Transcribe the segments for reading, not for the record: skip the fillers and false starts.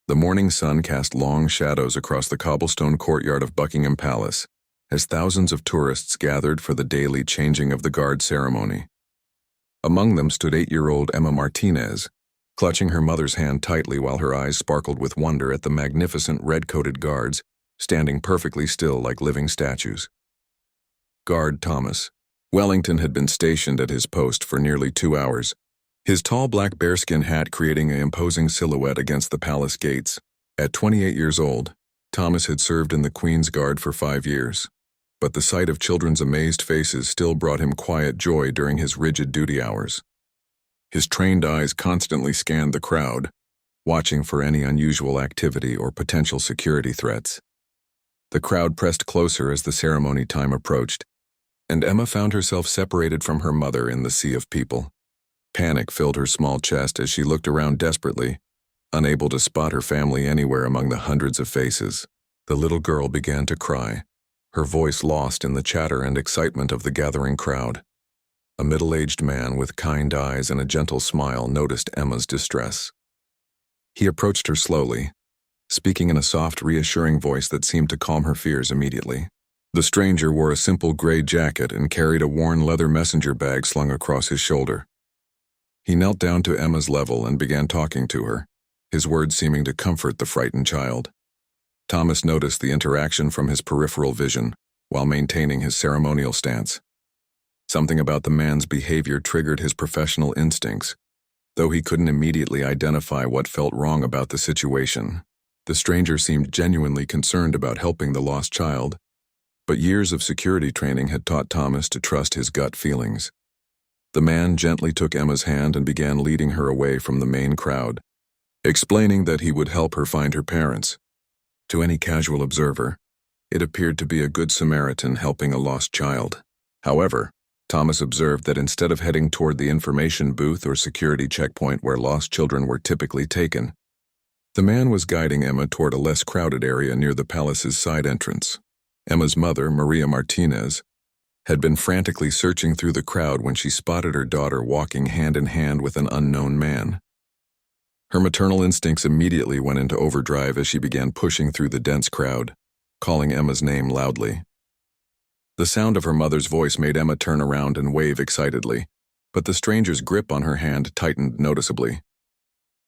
The morning sun cast long shadows across the cobblestone courtyard of Buckingham Palace as thousands of tourists gathered for the daily changing of the guard ceremony. Among them stood 8-year-old Emma Martinez, clutching her mother's hand tightly while her eyes sparkled with wonder at the magnificent red-coated guards standing perfectly still like living statues. Guard Thomas Wellington had been stationed at his post for nearly 2 hours, his tall black bearskin hat creating an imposing silhouette against the palace gates. At 28 years old, Thomas had served in the Queen's Guard for 5 years, but the sight of children's amazed faces still brought him quiet joy during his rigid duty hours. His trained eyes constantly scanned the crowd, watching for any unusual activity or potential security threats. The crowd pressed closer as the ceremony time approached, and Emma found herself separated from her mother in the sea of people. Panic filled her small chest as she looked around desperately, unable to spot her family anywhere among the hundreds of faces. The little girl began to cry, her voice lost in the chatter and excitement of the gathering crowd. A middle-aged man with kind eyes and a gentle smile noticed Emma's distress. He approached her slowly, speaking in a soft, reassuring voice that seemed to calm her fears immediately. The stranger wore a simple gray jacket and carried a worn leather messenger bag slung across his shoulder. He knelt down to Emma's level and began talking to her, his words seeming to comfort the frightened child. Thomas noticed the interaction from his peripheral vision, while maintaining his ceremonial stance. Something about the man's behavior triggered his professional instincts, though he couldn't immediately identify what felt wrong about the situation. The stranger seemed genuinely concerned about helping the lost child, but years of security training had taught Thomas to trust his gut feelings. The man gently took Emma's hand and began leading her away from the main crowd, explaining that he would help her find her parents. To any casual observer, it appeared to be a good Samaritan helping a lost child. However, Thomas observed that instead of heading toward the information booth or security checkpoint where lost children were typically taken, the man was guiding Emma toward a less crowded area near the palace's side entrance. Emma's mother, Maria Martinez, had been frantically searching through the crowd when she spotted her daughter walking hand in hand with an unknown man. Her maternal instincts immediately went into overdrive as she began pushing through the dense crowd, calling Emma's name loudly. The sound of her mother's voice made Emma turn around and wave excitedly, but the stranger's grip on her hand tightened noticeably.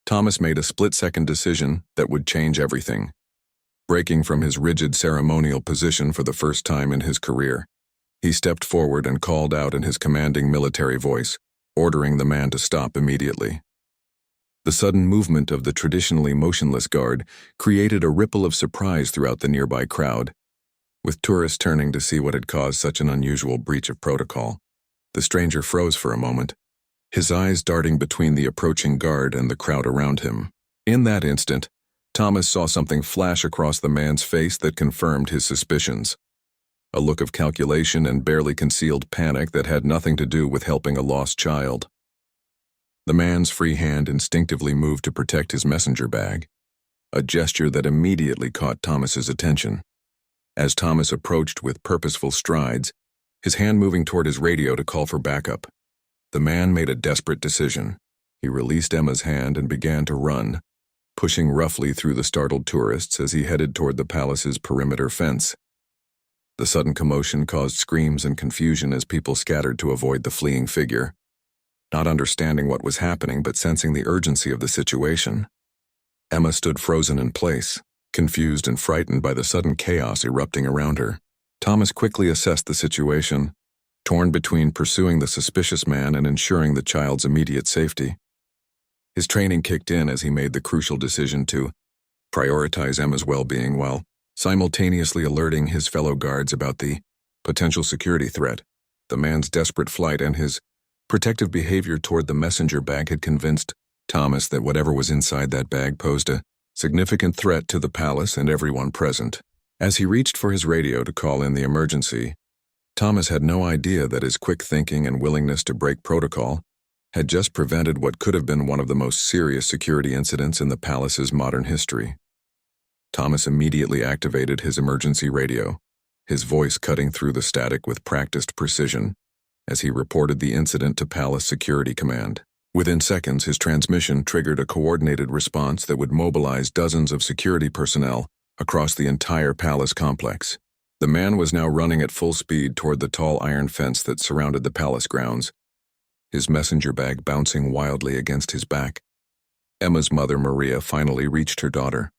Thomas made a split-second decision that would change everything. Breaking from his rigid ceremonial position for the first time in his career, he stepped forward and called out in his commanding military voice, ordering the man to stop immediately. The sudden movement of the traditionally motionless guard created a ripple of surprise throughout the nearby crowd, with tourists turning to see what had caused such an unusual breach of protocol. The stranger froze for a moment, his eyes darting between the approaching guard and the crowd around him. In that instant, Thomas saw something flash across the man's face that confirmed his suspicions. A look of calculation and barely concealed panic that had nothing to do with helping a lost child. The man's free hand instinctively moved to protect his messenger bag, a gesture that immediately caught Thomas's attention. As Thomas approached with purposeful strides, his hand moving toward his radio to call for backup, the man made a desperate decision. He released Emma's hand and began to run, pushing roughly through the startled tourists as he headed toward the palace's perimeter fence. The sudden commotion caused screams and confusion as people scattered to avoid the fleeing figure, not understanding what was happening but sensing the urgency of the situation. Emma stood frozen in place, confused and frightened by the sudden chaos erupting around her. Thomas quickly assessed the situation, torn between pursuing the suspicious man and ensuring the child's immediate safety. His training kicked in as he made the crucial decision to prioritize Emma's well-being while simultaneously alerting his fellow guards about the potential security threat. The man's desperate flight and his protective behavior toward the messenger bag had convinced Thomas that whatever was inside that bag posed a significant threat to the palace and everyone present. As he reached for his radio to call in the emergency, Thomas had no idea that his quick thinking and willingness to break protocol had just prevented what could have been one of the most serious security incidents in the palace's modern history. Thomas immediately activated his emergency radio, his voice cutting through the static with practiced precision, as he reported the incident to Palace Security Command. Within seconds, his transmission triggered a coordinated response that would mobilize dozens of security personnel across the entire palace complex. The man was now running at full speed toward the tall iron fence that surrounded the palace grounds, his messenger bag bouncing wildly against his back. Emma's mother, Maria, finally reached her daughter,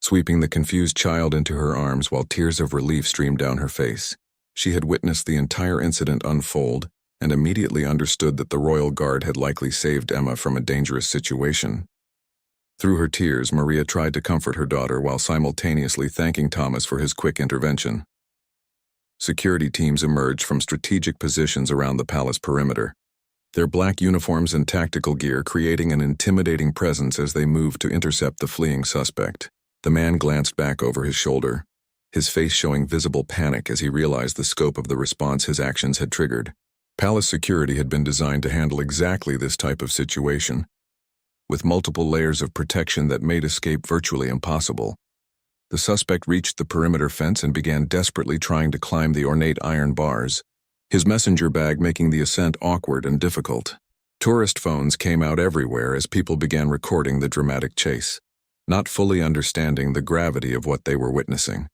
sweeping the confused child into her arms while tears of relief streamed down her face. She had witnessed the entire incident unfold and immediately understood that the royal guard had likely saved Emma from a dangerous situation. Through her tears, Maria tried to comfort her daughter while simultaneously thanking Thomas for his quick intervention. Security teams emerged from strategic positions around the palace perimeter, their black uniforms and tactical gear creating an intimidating presence as they moved to intercept the fleeing suspect. The man glanced back over his shoulder, his face showing visible panic as he realized the scope of the response his actions had triggered. Palace security had been designed to handle exactly this type of situation, with multiple layers of protection that made escape virtually impossible. The suspect reached the perimeter fence and began desperately trying to climb the ornate iron bars, his messenger bag making the ascent awkward and difficult. Tourist phones came out everywhere as people began recording the dramatic chase, not fully understanding the gravity of what they were witnessing.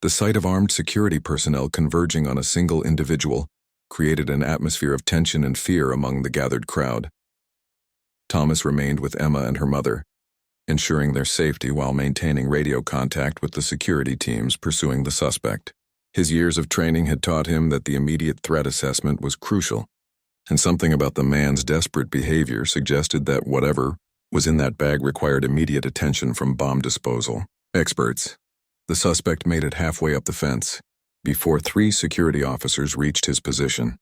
The sight of armed security personnel converging on a single individual created an atmosphere of tension and fear among the gathered crowd. Thomas remained with Emma and her mother, ensuring their safety while maintaining radio contact with the security teams pursuing the suspect. His years of training had taught him that the immediate threat assessment was crucial, and something about the man's desperate behavior suggested that whatever was in that bag required immediate attention from bomb disposal experts. The suspect made it halfway up the fence before 3 security officers reached his position.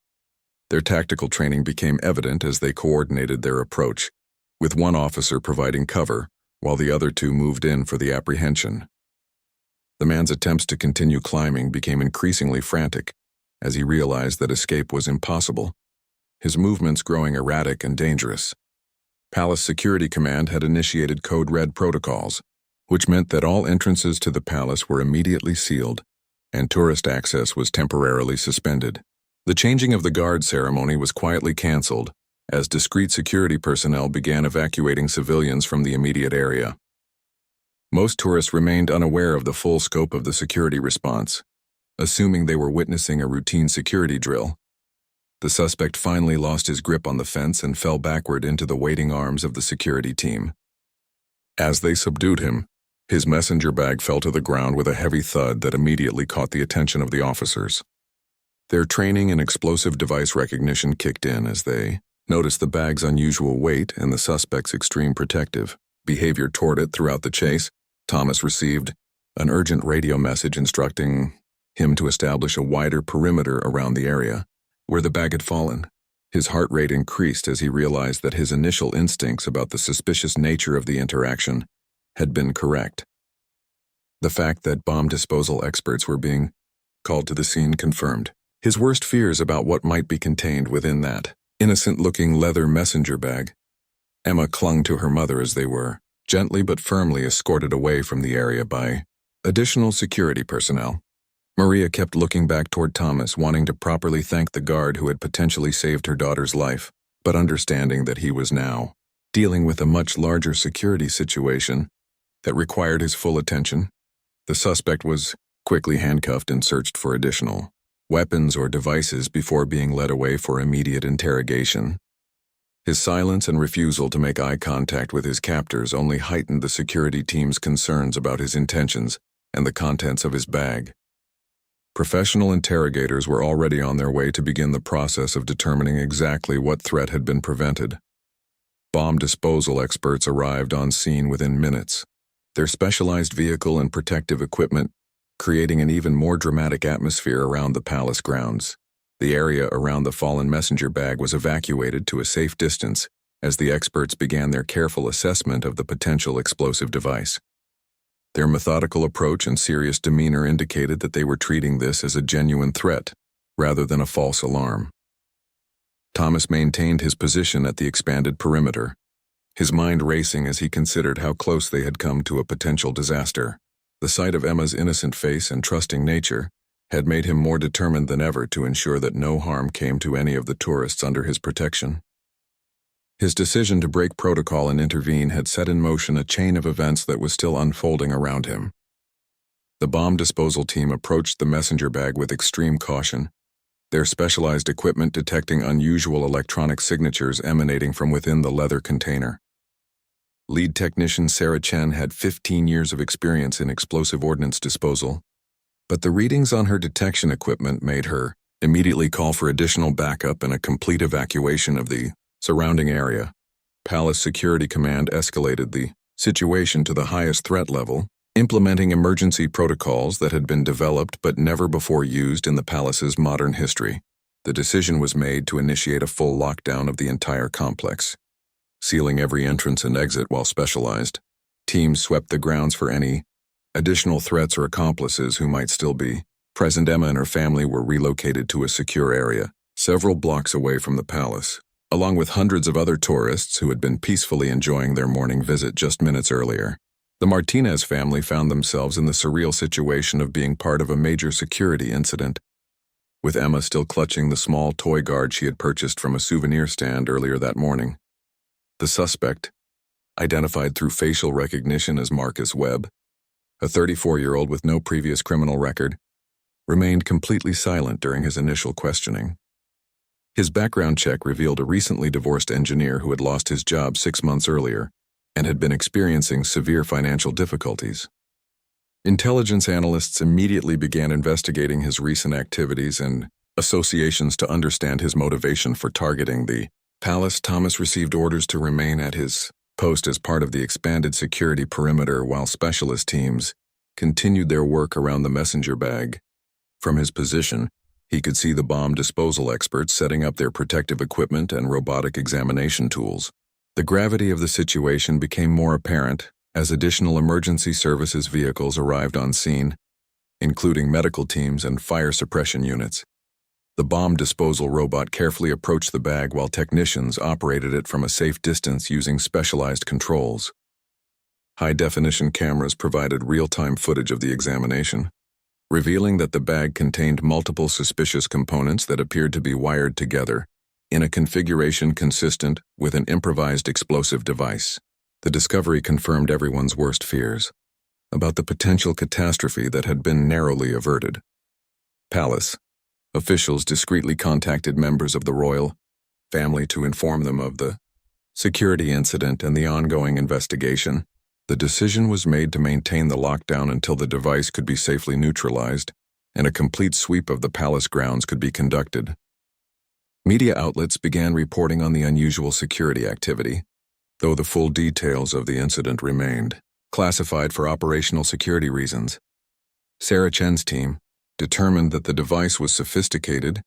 Their tactical training became evident as they coordinated their approach, with one officer providing cover while the other 2 moved in for the apprehension. The man's attempts to continue climbing became increasingly frantic as he realized that escape was impossible, his movements growing erratic and dangerous. Palace Security Command had initiated Code Red protocols, which meant that all entrances to the palace were immediately sealed, and tourist access was temporarily suspended. The changing of the guard ceremony was quietly canceled as discreet security personnel began evacuating civilians from the immediate area. Most tourists remained unaware of the full scope of the security response, assuming they were witnessing a routine security drill. The suspect finally lost his grip on the fence and fell backward into the waiting arms of the security team. As they subdued him, his messenger bag fell to the ground with a heavy thud that immediately caught the attention of the officers. Their training in explosive device recognition kicked in as they noticed the bag's unusual weight and the suspect's extreme protective behavior toward it. Throughout the chase, Thomas received an urgent radio message instructing him to establish a wider perimeter around the area where the bag had fallen. His heart rate increased as he realized that his initial instincts about the suspicious nature of the interaction had been correct. The fact that bomb disposal experts were being called to the scene confirmed his worst fears about what might be contained within that innocent-looking leather messenger bag. Emma clung to her mother as they were, gently but firmly escorted away from the area by additional security personnel. Maria kept looking back toward Thomas, wanting to properly thank the guard who had potentially saved her daughter's life, but understanding that he was now dealing with a much larger security situation that required his full attention. The suspect was quickly handcuffed and searched for additional weapons or devices before being led away for immediate interrogation. His silence and refusal to make eye contact with his captors only heightened the security team's concerns about his intentions and the contents of his bag. Professional interrogators were already on their way to begin the process of determining exactly what threat had been prevented. Bomb disposal experts arrived on scene within minutes, their specialized vehicle and protective equipment creating an even more dramatic atmosphere around the palace grounds. The area around the fallen messenger bag was evacuated to a safe distance as the experts began their careful assessment of the potential explosive device. Their methodical approach and serious demeanor indicated that they were treating this as a genuine threat, rather than a false alarm. Thomas maintained his position at the expanded perimeter, his mind racing as he considered how close they had come to a potential disaster. The sight of Emma's innocent face and trusting nature had made him more determined than ever to ensure that no harm came to any of the tourists under his protection. His decision to break protocol and intervene had set in motion a chain of events that was still unfolding around him. The bomb disposal team approached the messenger bag with extreme caution, their specialized equipment detecting unusual electronic signatures emanating from within the leather container. Lead technician Sarah Chen had 15 years of experience in explosive ordnance disposal, but the readings on her detection equipment made her immediately call for additional backup and a complete evacuation of the surrounding area. Palace Security Command escalated the situation to the highest threat level, implementing emergency protocols that had been developed but never before used in the palace's modern history. The decision was made to initiate a full lockdown of the entire complex, sealing every entrance and exit while specialized. Teams swept the grounds for any additional threats or accomplices who might still be present. Emma and her family were relocated to a secure area, several blocks away from the palace, along with hundreds of other tourists who had been peacefully enjoying their morning visit just minutes earlier. The Martinez family found themselves in the surreal situation of being part of a major security incident, with Emma still clutching the small toy guard she had purchased from a souvenir stand earlier that morning. The suspect, identified through facial recognition as Marcus Webb, a 34-year-old with no previous criminal record, remained completely silent during his initial questioning. His background check revealed a recently divorced engineer who had lost his job 6 months earlier and had been experiencing severe financial difficulties. Intelligence analysts immediately began investigating his recent activities and associations to understand his motivation for targeting the palace. Thomas received orders to remain at his post as part of the expanded security perimeter while specialist teams continued their work around the messenger bag. From his position, he could see the bomb disposal experts setting up their protective equipment and robotic examination tools. The gravity of the situation became more apparent as additional emergency services vehicles arrived on scene, including medical teams and fire suppression units. The bomb disposal robot carefully approached the bag while technicians operated it from a safe distance using specialized controls. High-definition cameras provided real-time footage of the examination, revealing that the bag contained multiple suspicious components that appeared to be wired together in a configuration consistent with an improvised explosive device. The discovery confirmed everyone's worst fears about the potential catastrophe that had been narrowly averted. Palace officials discreetly contacted members of the royal family to inform them of the security incident and the ongoing investigation. The decision was made to maintain the lockdown until the device could be safely neutralized and a complete sweep of the palace grounds could be conducted. Media outlets began reporting on the unusual security activity, though the full details of the incident remained classified for operational security reasons. Sarah Chen's team determined that the device was sophisticated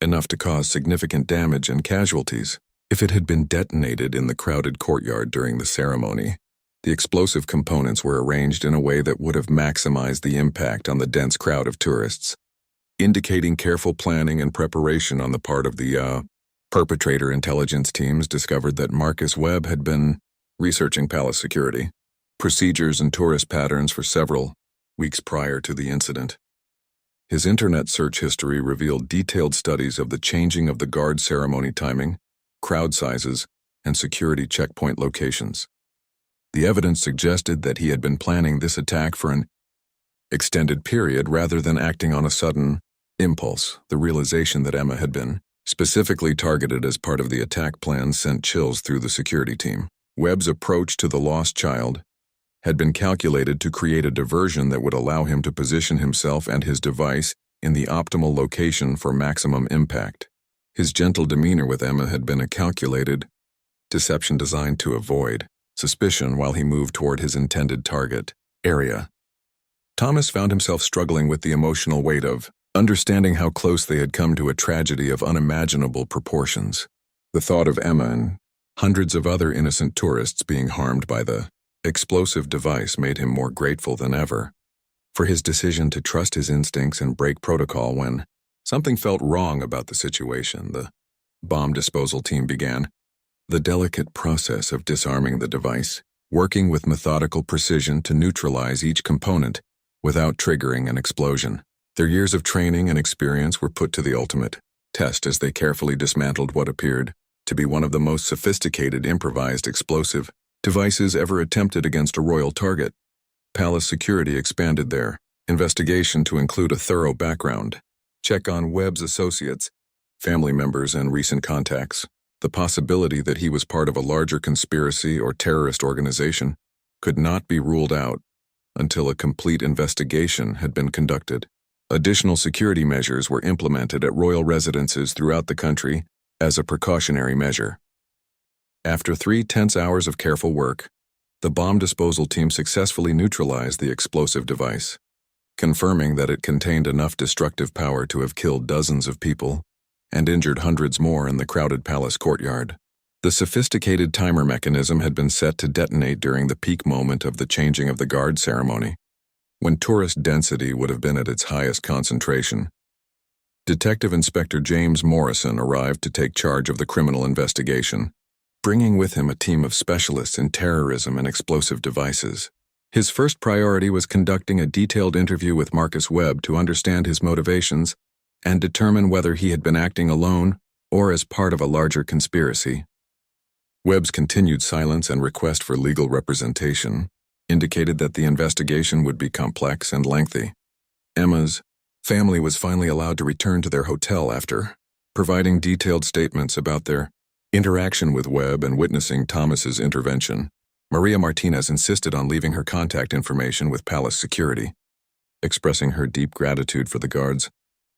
enough to cause significant damage and casualties. If it had been detonated in the crowded courtyard during the ceremony, the explosive components were arranged in a way that would have maximized the impact on the dense crowd of tourists, indicating careful planning and preparation on the part of the perpetrator. Intelligence teams discovered that Marcus Webb had been researching palace security procedures and tourist patterns for several weeks prior to the incident. His internet search history revealed detailed studies of the changing of the guard ceremony timing, crowd sizes, and security checkpoint locations. The evidence suggested that he had been planning this attack for an extended period rather than acting on a sudden impulse. The realization that Emma had been specifically targeted as part of the attack plan sent chills through the security team. Webb's approach to the lost child had been calculated to create a diversion that would allow him to position himself and his device in the optimal location for maximum impact. His gentle demeanor with Emma had been a calculated deception designed to avoid suspicion while he moved toward his intended target area. Thomas found himself struggling with the emotional weight of understanding how close they had come to a tragedy of unimaginable proportions. The thought of Emma and hundreds of other innocent tourists being harmed by the explosive device made him more grateful than ever for his decision to trust his instincts and break protocol when something felt wrong about the situation. The bomb disposal team began the delicate process of disarming the device, working with methodical precision to neutralize each component without triggering an explosion. Their years of training and experience were put to the ultimate test as they carefully dismantled what appeared to be one of the most sophisticated improvised explosive devices ever attempted against a royal target. Palace security expanded their investigation to include a thorough background check on Webb's associates, family members, and recent contacts. The possibility that he was part of a larger conspiracy or terrorist organization could not be ruled out until a complete investigation had been conducted. Additional security measures were implemented at royal residences throughout the country as a precautionary measure. After 3 tense hours of careful work, the bomb disposal team successfully neutralized the explosive device, confirming that it contained enough destructive power to have killed dozens of people and injured hundreds more in the crowded palace courtyard. The sophisticated timer mechanism had been set to detonate during the peak moment of the changing of the guard ceremony, when tourist density would have been at its highest concentration. Detective Inspector James Morrison arrived to take charge of the criminal investigation, bringing with him a team of specialists in terrorism and explosive devices. His first priority was conducting a detailed interview with Marcus Webb to understand his motivations and determine whether he had been acting alone or as part of a larger conspiracy. Webb's continued silence and request for legal representation indicated that the investigation would be complex and lengthy. Emma's family was finally allowed to return to their hotel after providing detailed statements about their interaction with Webb and witnessing Thomas's intervention. Maria Martinez insisted on leaving her contact information with palace security, expressing her deep gratitude for the guards'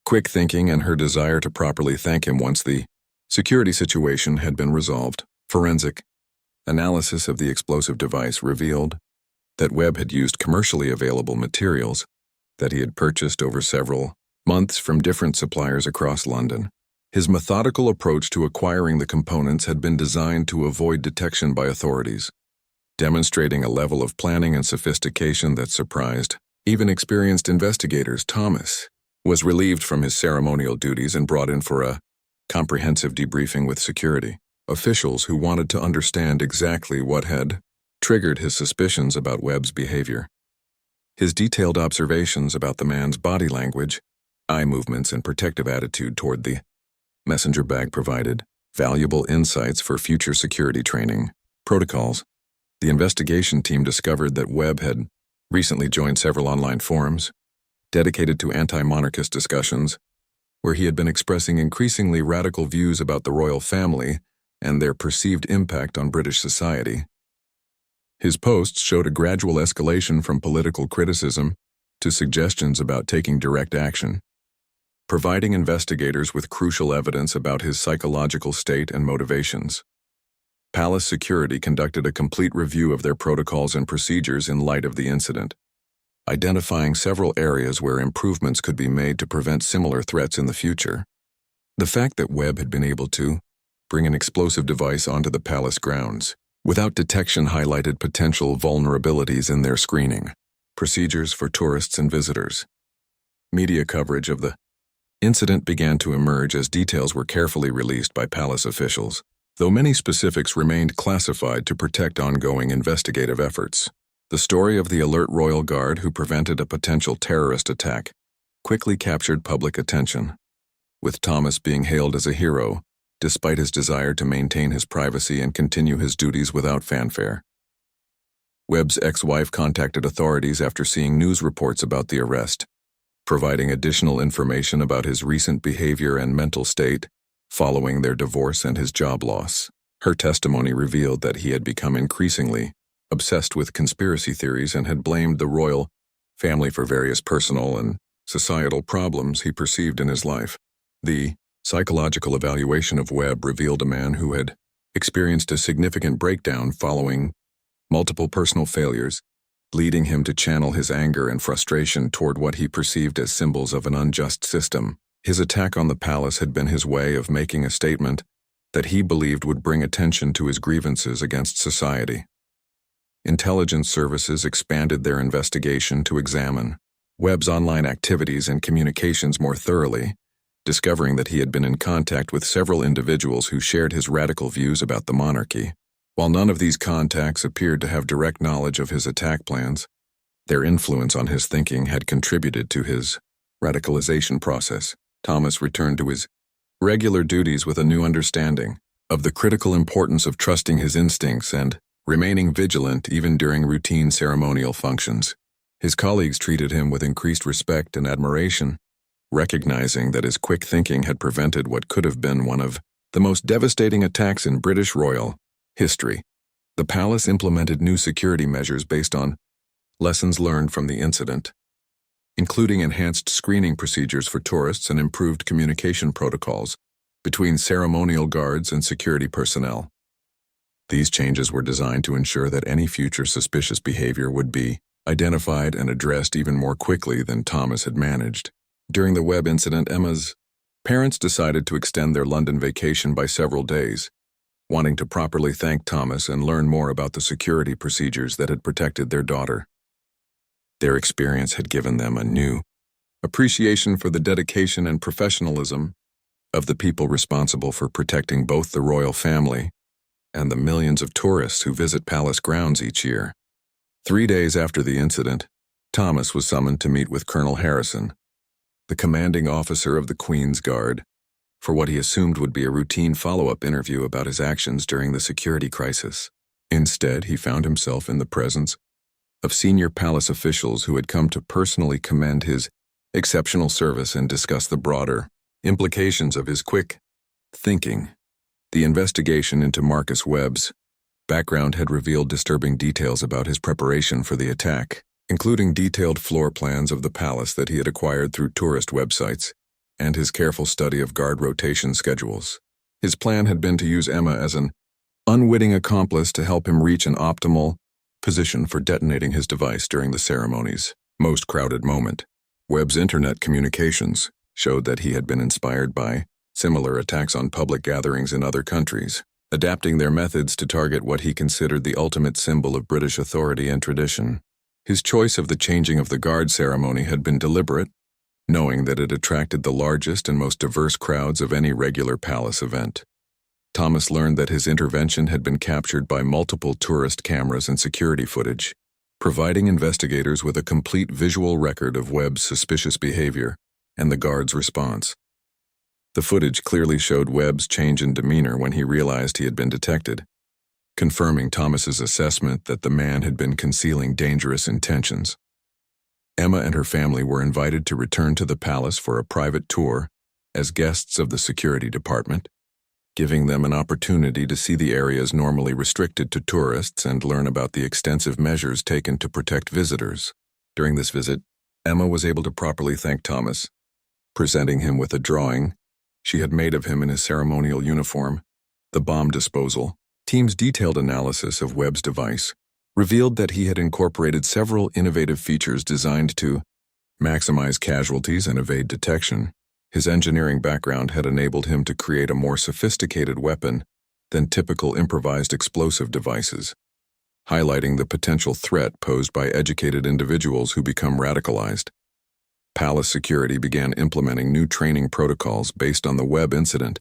quick thinking and her desire to properly thank him once the security situation had been resolved. Forensic analysis of the explosive device revealed that Webb had used commercially available materials that he had purchased over several months from different suppliers across London. His methodical approach to acquiring the components had been designed to avoid detection by authorities, demonstrating a level of planning and sophistication that surprised even experienced investigators. Thomas was relieved from his ceremonial duties and brought in for a comprehensive debriefing with security officials who wanted to understand exactly what had triggered his suspicions about Webb's behavior. His detailed observations about the man's body language, eye movements, and protective attitude toward the messenger bag provided valuable insights for future security training protocols. The investigation team discovered that Webb had recently joined several online forums dedicated to anti-monarchist discussions, where he had been expressing increasingly radical views about the royal family and their perceived impact on British society. His posts showed a gradual escalation from political criticism to suggestions about taking direct action, providing investigators with crucial evidence about his psychological state and motivations. Palace security conducted a complete review of their protocols and procedures in light of the incident, identifying several areas where improvements could be made to prevent similar threats in the future. The fact that Webb had been able to bring an explosive device onto the palace grounds without detection highlighted potential vulnerabilities in their screening procedures for tourists and visitors. Media coverage of the incident began to emerge as details were carefully released by palace officials, though many specifics remained classified to protect ongoing investigative efforts. The story of the alert royal guard who prevented a potential terrorist attack quickly captured public attention, with Thomas being hailed as a hero despite his desire to maintain his privacy and continue his duties without fanfare. Webb's ex-wife contacted authorities after seeing news reports about the arrest, providing additional information about his recent behavior and mental state following their divorce and his job loss. Her testimony revealed that he had become increasingly obsessed with conspiracy theories and had blamed the royal family for various personal and societal problems he perceived in his life. The psychological evaluation of Webb revealed a man who had experienced a significant breakdown following multiple personal failures, leading him to channel his anger and frustration toward what he perceived as symbols of an unjust system. His attack on the palace had been his way of making a statement that he believed would bring attention to his grievances against society. Intelligence services expanded their investigation to examine Webb's online activities and communications more thoroughly, discovering that he had been in contact with several individuals who shared his radical views about the monarchy. While none of these contacts appeared to have direct knowledge of his attack plans, their influence on his thinking had contributed to his radicalization process. Thomas returned to his regular duties with a new understanding of the critical importance of trusting his instincts and remaining vigilant even during routine ceremonial functions. His colleagues treated him with increased respect and admiration, recognizing that his quick thinking had prevented what could have been one of the most devastating attacks in British royal history. The palace implemented new security measures based on lessons learned from the incident, including enhanced screening procedures for tourists and improved communication protocols between ceremonial guards and security personnel. These changes were designed to ensure that any future suspicious behavior would be identified and addressed even more quickly than Thomas had managed. During the Webb incident, Emma's parents decided to extend their London vacation by several days, wanting to properly thank Thomas and learn more about the security procedures that had protected their daughter. Their experience had given them a new appreciation for the dedication and professionalism of the people responsible for protecting both the royal family and the millions of tourists who visit palace grounds each year. 3 days after the incident, Thomas was summoned to meet with Colonel Harrison, the commanding officer of the Queen's Guard, for what he assumed would be a routine follow-up interview about his actions during the security crisis. Instead, he found himself in the presence of senior palace officials who had come to personally commend his exceptional service and discuss the broader implications of his quick thinking. The investigation into Marcus Webb's background had revealed disturbing details about his preparation for the attack, including detailed floor plans of the palace that he had acquired through tourist websites and his careful study of guard rotation schedules. His plan had been to use Emma as an unwitting accomplice to help him reach an optimal position for detonating his device during the ceremony's most crowded moment. Webb's internet communications showed that he had been inspired by similar attacks on public gatherings in other countries, adapting their methods to target what he considered the ultimate symbol of British authority and tradition. His choice of the changing of the guard ceremony had been deliberate, knowing that it attracted the largest and most diverse crowds of any regular palace event. Thomas learned that his intervention had been captured by multiple tourist cameras and security footage, providing investigators with a complete visual record of Webb's suspicious behavior and the guard's response. The footage clearly showed Webb's change in demeanor when he realized he had been detected, confirming Thomas's assessment that the man had been concealing dangerous intentions. Emma and her family were invited to return to the palace for a private tour as guests of the security department, giving them an opportunity to see the areas normally restricted to tourists and learn about the extensive measures taken to protect visitors. During this visit, Emma was able to properly thank Thomas, presenting him with a drawing she had made of him in his ceremonial uniform. The bomb disposal team's detailed analysis of Webb's device revealed that he had incorporated several innovative features designed to maximize casualties and evade detection. His engineering background had enabled him to create a more sophisticated weapon than typical improvised explosive devices, highlighting the potential threat posed by educated individuals who become radicalized. Palace security began implementing new training protocols based on the Webb incident,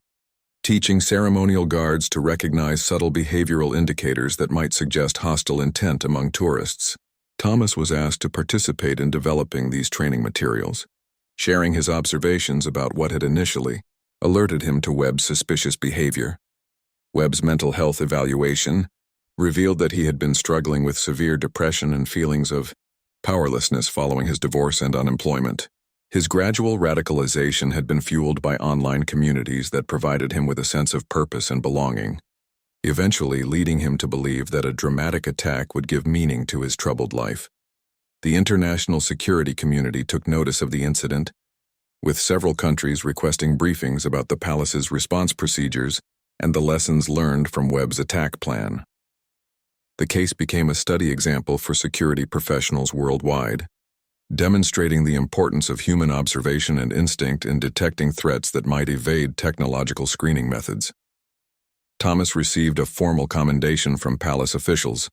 teaching ceremonial guards to recognize subtle behavioral indicators that might suggest hostile intent among tourists. Thomas was asked to participate in developing these training materials, sharing his observations about what had initially alerted him to Webb's suspicious behavior. Webb's mental health evaluation revealed that he had been struggling with severe depression and feelings of powerlessness following his divorce and unemployment. His gradual radicalization had been fueled by online communities that provided him with a sense of purpose and belonging, eventually leading him to believe that a dramatic attack would give meaning to his troubled life. The international security community took notice of the incident, with several countries requesting briefings about the palace's response procedures and the lessons learned from Webb's attack plan. The case became a study example for security professionals worldwide, demonstrating the importance of human observation and instinct in detecting threats that might evade technological screening methods. Thomas received a formal commendation from palace officials,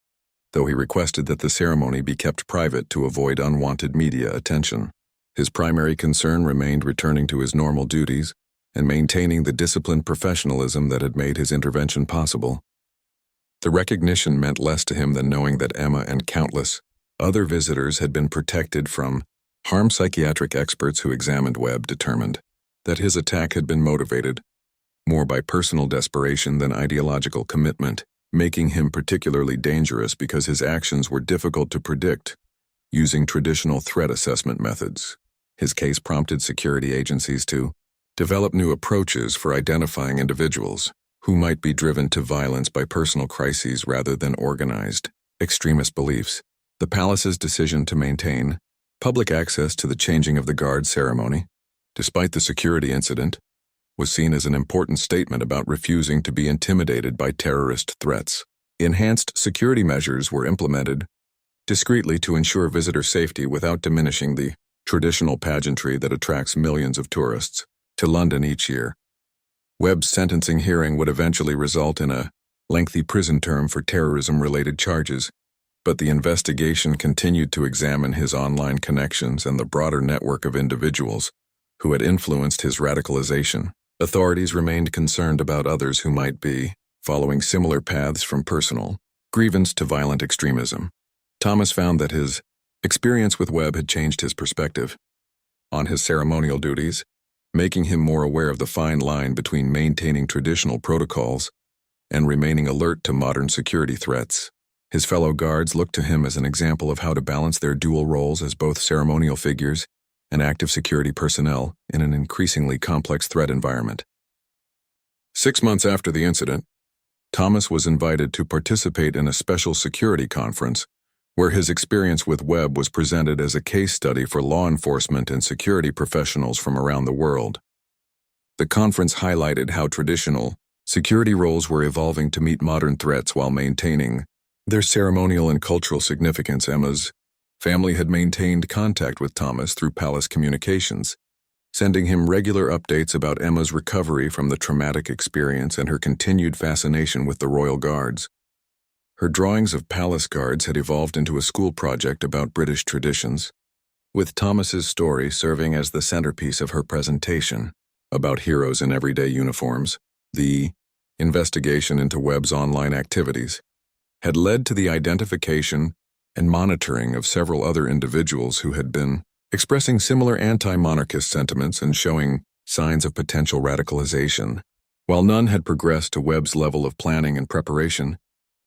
though he requested that the ceremony be kept private to avoid unwanted media attention. His primary concern remained returning to his normal duties and maintaining the disciplined professionalism that had made his intervention possible. The recognition meant less to him than knowing that Emma and countless other visitors had been protected from harm. Psychiatric experts who examined Webb determined that his attack had been motivated more by personal desperation than ideological commitment, making him particularly dangerous because his actions were difficult to predict using traditional threat assessment methods. His case prompted security agencies to develop new approaches for identifying individuals who might be driven to violence by personal crises rather than organized extremist beliefs. The palace's decision to maintain public access to the changing of the guard ceremony, despite the security incident, was seen as an important statement about refusing to be intimidated by terrorist threats. Enhanced security measures were implemented discreetly to ensure visitor safety without diminishing the traditional pageantry that attracts millions of tourists to London each year. Webb's sentencing hearing would eventually result in a lengthy prison term for terrorism-related charges, but the investigation continued to examine his online connections and the broader network of individuals who had influenced his radicalization. Authorities remained concerned about others who might be following similar paths from personal grievance to violent extremism. Thomas found that his experience with Webb had changed his perspective on his ceremonial duties, making him more aware of the fine line between maintaining traditional protocols and remaining alert to modern security threats. His fellow guards looked to him as an example of how to balance their dual roles as both ceremonial figures and active security personnel in an increasingly complex threat environment. 6 months after the incident, Thomas was invited to participate in a special security conference where his experience with Webb was presented as a case study for law enforcement and security professionals from around the world. The conference highlighted how traditional security roles were evolving to meet modern threats while maintaining their ceremonial and cultural significance. Emma's family had maintained contact with Thomas through palace communications, sending him regular updates about Emma's recovery from the traumatic experience and her continued fascination with the royal guards. Her drawings of palace guards had evolved into a school project about British traditions, with Thomas's story serving as the centerpiece of her presentation about heroes in everyday uniforms. The investigation into Webb's online activities had led to the identification and monitoring of several other individuals who had been expressing similar anti-monarchist sentiments and showing signs of potential radicalization. While none had progressed to Webb's level of planning and preparation,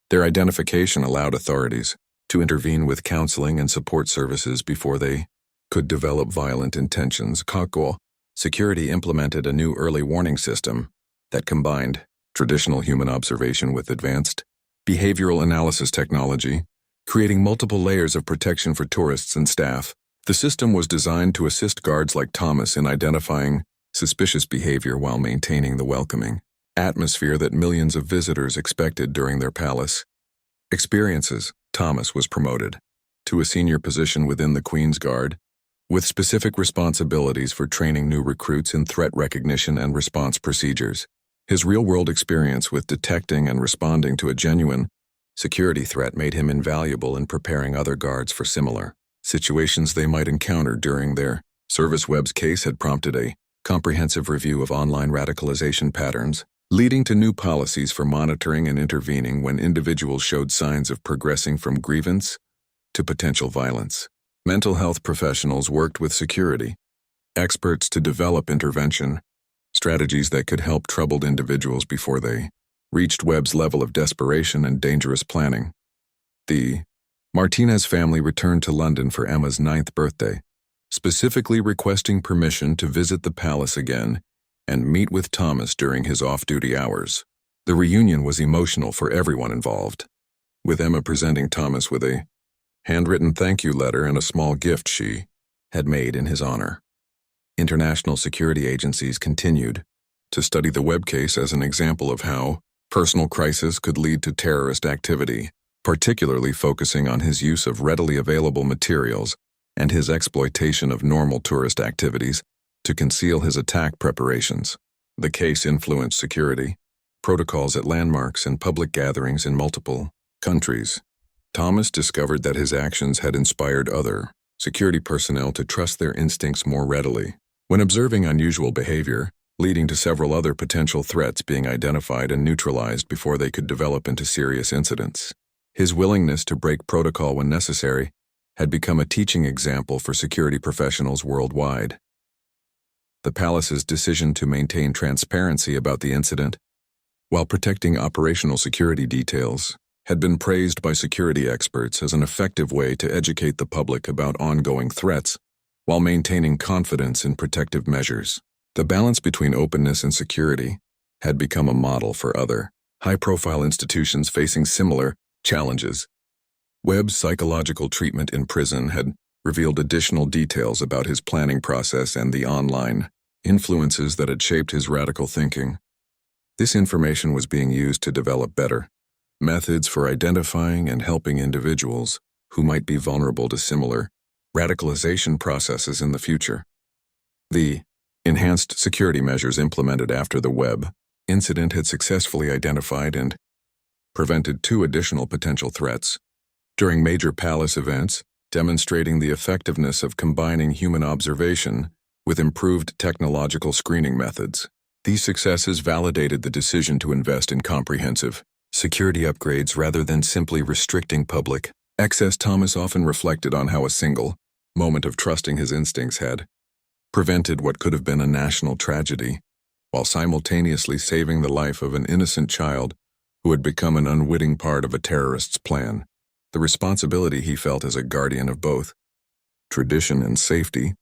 their identification allowed authorities to intervene with counseling and support services before they could develop violent intentions. Security implemented a new early warning system that combined traditional human observation with advanced behavioral analysis technology, creating multiple layers of protection for tourists and staff. The system was designed to assist guards like Thomas in identifying suspicious behavior while maintaining the welcoming atmosphere that millions of visitors expected during their palace experiences. Thomas was promoted to a senior position within the Queen's Guard, with specific responsibilities for training new recruits in threat recognition and response procedures. His real-world experience with detecting and responding to a genuine security threat made him invaluable in preparing other guards for similar situations they might encounter during their service. Webb's case had prompted a comprehensive review of online radicalization patterns, leading to new policies for monitoring and intervening when individuals showed signs of progressing from grievance to potential violence. Mental health professionals worked with security experts to develop intervention strategies that could help troubled individuals before they reached Webb's level of desperation and dangerous planning. The Martinez family returned to London for Emma's 9th birthday, specifically requesting permission to visit the palace again and meet with Thomas during his off-duty hours. The reunion was emotional for everyone involved, with Emma presenting Thomas with a handwritten thank you letter and a small gift she had made in his honor. International security agencies continued to study the Webb case as an example of how personal crisis could lead to terrorist activity, particularly focusing on his use of readily available materials and his exploitation of normal tourist activities to conceal his attack preparations. The case influenced security protocols at landmarks and public gatherings in multiple countries. Thomas discovered that his actions had inspired other security personnel to trust their instincts more readily. When observing unusual behavior, leading to several other potential threats being identified and neutralized before they could develop into serious incidents. His willingness to break protocol when necessary had become a teaching example for security professionals worldwide. The palace's decision to maintain transparency about the incident, while protecting operational security details, had been praised by security experts as an effective way to educate the public about ongoing threats while maintaining confidence in protective measures. The balance between openness and security had become a model for other high-profile institutions facing similar challenges. Webb's psychological treatment in prison had revealed additional details about his planning process and the online influences that had shaped his radical thinking. This information was being used to develop better methods for identifying and helping individuals who might be vulnerable to similar radicalization processes in the future. The enhanced security measures implemented after the Webb incident had successfully identified and prevented 2 additional potential threats during major palace events, demonstrating the effectiveness of combining human observation with improved technological screening methods. These successes validated the decision to invest in comprehensive security upgrades rather than simply restricting public access. Thomas often reflected on how a single moment of trusting his instincts had prevented what could have been a national tragedy, while simultaneously saving the life of an innocent child who had become an unwitting part of a terrorist's plan. The responsibility he felt as a guardian of both tradition and safety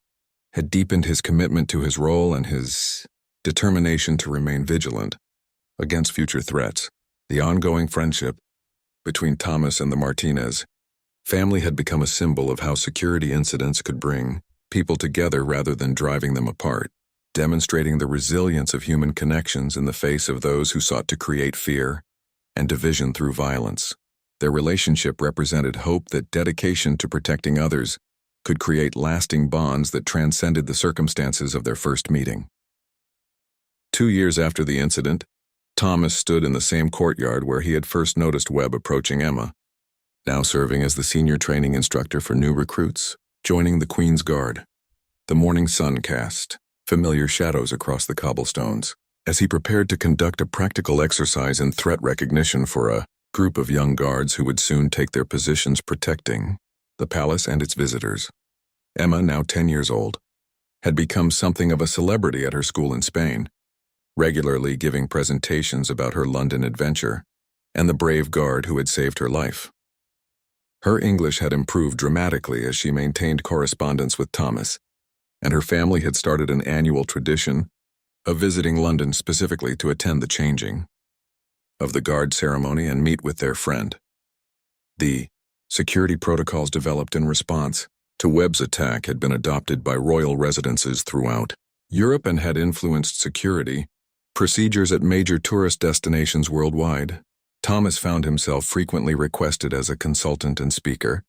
had deepened his commitment to his role and his determination to remain vigilant against future threats. The ongoing friendship between Thomas and the Martinez family had become a symbol of how security incidents could bring people together rather than driving them apart, demonstrating the resilience of human connections in the face of those who sought to create fear and division through violence. Their relationship represented hope that dedication to protecting others could create lasting bonds that transcended the circumstances of their first meeting. 2 years after the incident, Thomas stood in the same courtyard where he had first noticed Webb approaching Emma, now serving as the senior training instructor for new recruits, joining the Queen's Guard. The morning sun cast familiar shadows across the cobblestones as he prepared to conduct a practical exercise in threat recognition for a group of young guards who would soon take their positions protecting the palace and its visitors. Emma, now 10 years old, had become something of a celebrity at her school in Spain, regularly giving presentations about her London adventure and the brave guard who had saved her life. Her English had improved dramatically as she maintained correspondence with Thomas, and her family had started an annual tradition of visiting London specifically to attend the changing of the guard ceremony and meet with their friend. The security protocols developed in response to Webb's attack had been adopted by royal residences throughout Europe and had influenced security procedures at major tourist destinations worldwide. Thomas found himself frequently requested as a consultant and speaker,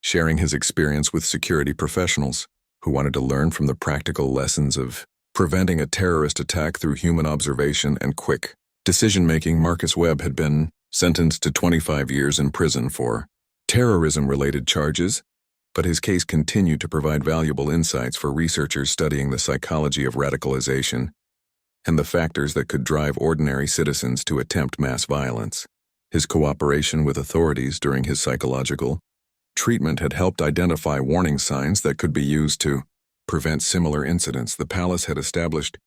sharing his experience with security professionals who wanted to learn from the practical lessons of preventing a terrorist attack through human observation and quick decision-making. Marcus Webb had been sentenced to 25 years in prison for terrorism-related charges, but his case continued to provide valuable insights for researchers studying the psychology of radicalization and the factors that could drive ordinary citizens to attempt mass violence. His cooperation with authorities during his psychological treatment had helped identify warning signs that could be used to prevent similar incidents. The palace had established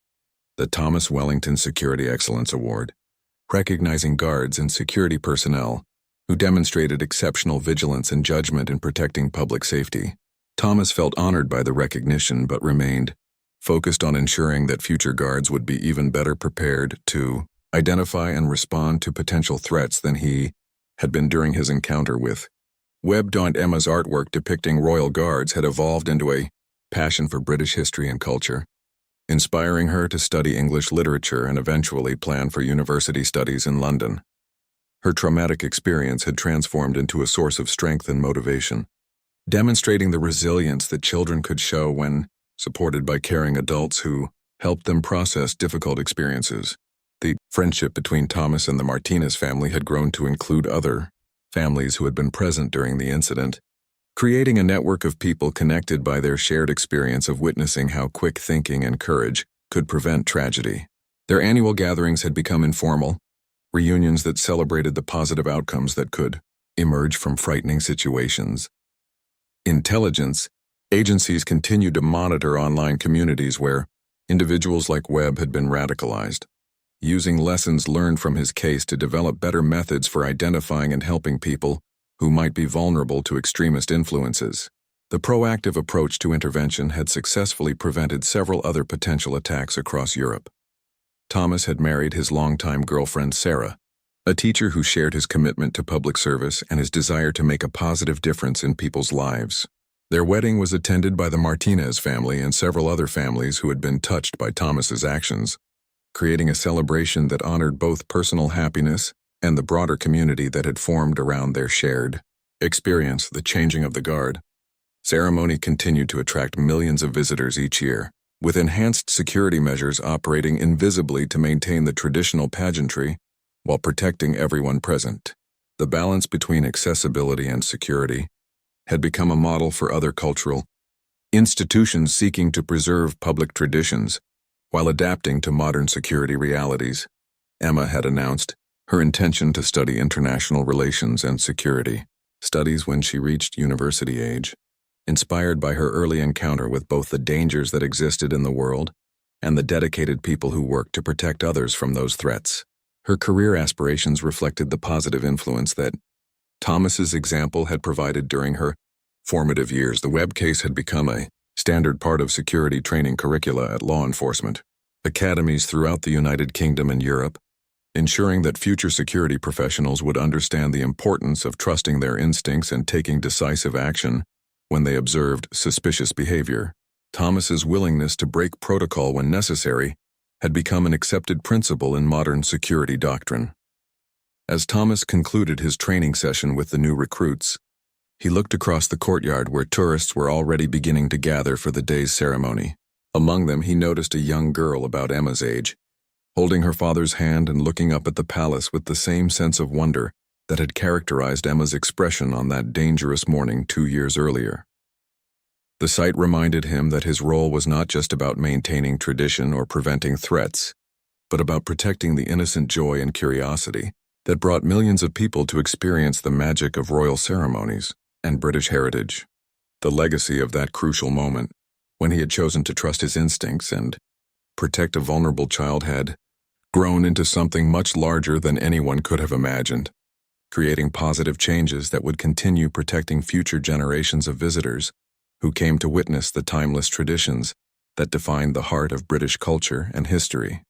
the Thomas Wellington Security Excellence Award, recognizing guards and security personnel who demonstrated exceptional vigilance and judgment in protecting public safety. Thomas felt honored by the recognition but remained focused on ensuring that future guards would be even better prepared to identify and respond to potential threats than he had been during his encounter with Webb. Emma's artwork depicting royal guards had evolved into a passion for British history and culture, inspiring her to study English literature and eventually plan for university studies in London. Her traumatic experience had transformed into a source of strength and motivation, demonstrating the resilience that children could show when supported by caring adults who helped them process difficult experiences. The friendship between Thomas and the Martinez family had grown to include other families who had been present during the incident, creating a network of people connected by their shared experience of witnessing how quick thinking and courage could prevent tragedy. Their annual gatherings had become informal, reunions that celebrated the positive outcomes that could emerge from frightening situations. Intelligence agencies continued to monitor online communities where Individuals like Webb had been radicalized, using lessons learned from his case to develop better methods for identifying and helping people who might be vulnerable to extremist influences. The proactive approach to intervention had successfully prevented several other potential attacks across Europe. Thomas had married his longtime girlfriend Sarah, a teacher who shared his commitment to public service and his desire to make a positive difference in people's lives. Their wedding was attended by the Martinez family and several other families who had been touched by Thomas's actions, creating a celebration that honored both personal happiness and the broader community that had formed around their shared experience. The changing of the guard ceremony continued to attract millions of visitors each year, with enhanced security measures operating invisibly to maintain the traditional pageantry while protecting everyone present. The balance between accessibility and security had become a model for other cultural institutions seeking to preserve public traditions while adapting to modern security realities. Emma had announced her intention to study international relations and security studies when she reached university age, inspired by her early encounter with both the dangers that existed in the world and the dedicated people who worked to protect others from those threats. Her career aspirations reflected the positive influence that Thomas's example had provided during her formative years. The Webb case had become a standard part of security training curricula at law enforcement academies throughout the United Kingdom and Europe, ensuring that future security professionals would understand the importance of trusting their instincts and taking decisive action when they observed suspicious behavior. Thomas's willingness to break protocol when necessary had become an accepted principle in modern security doctrine. As Thomas concluded his training session with the new recruits, he looked across the courtyard where tourists were already beginning to gather for the day's ceremony. Among them, he noticed a young girl about Emma's age, holding her father's hand and looking up at the palace with the same sense of wonder that had characterized Emma's expression on that dangerous morning 2 years earlier. The sight reminded him that his role was not just about maintaining tradition or preventing threats, but about protecting the innocent joy and curiosity that brought millions of people to experience the magic of royal ceremonies and British heritage. The legacy of that crucial moment, when he had chosen to trust his instincts and protect a vulnerable child, had grown into something much larger than anyone could have imagined, creating positive changes that would continue protecting future generations of visitors who came to witness the timeless traditions that defined the heart of British culture and history.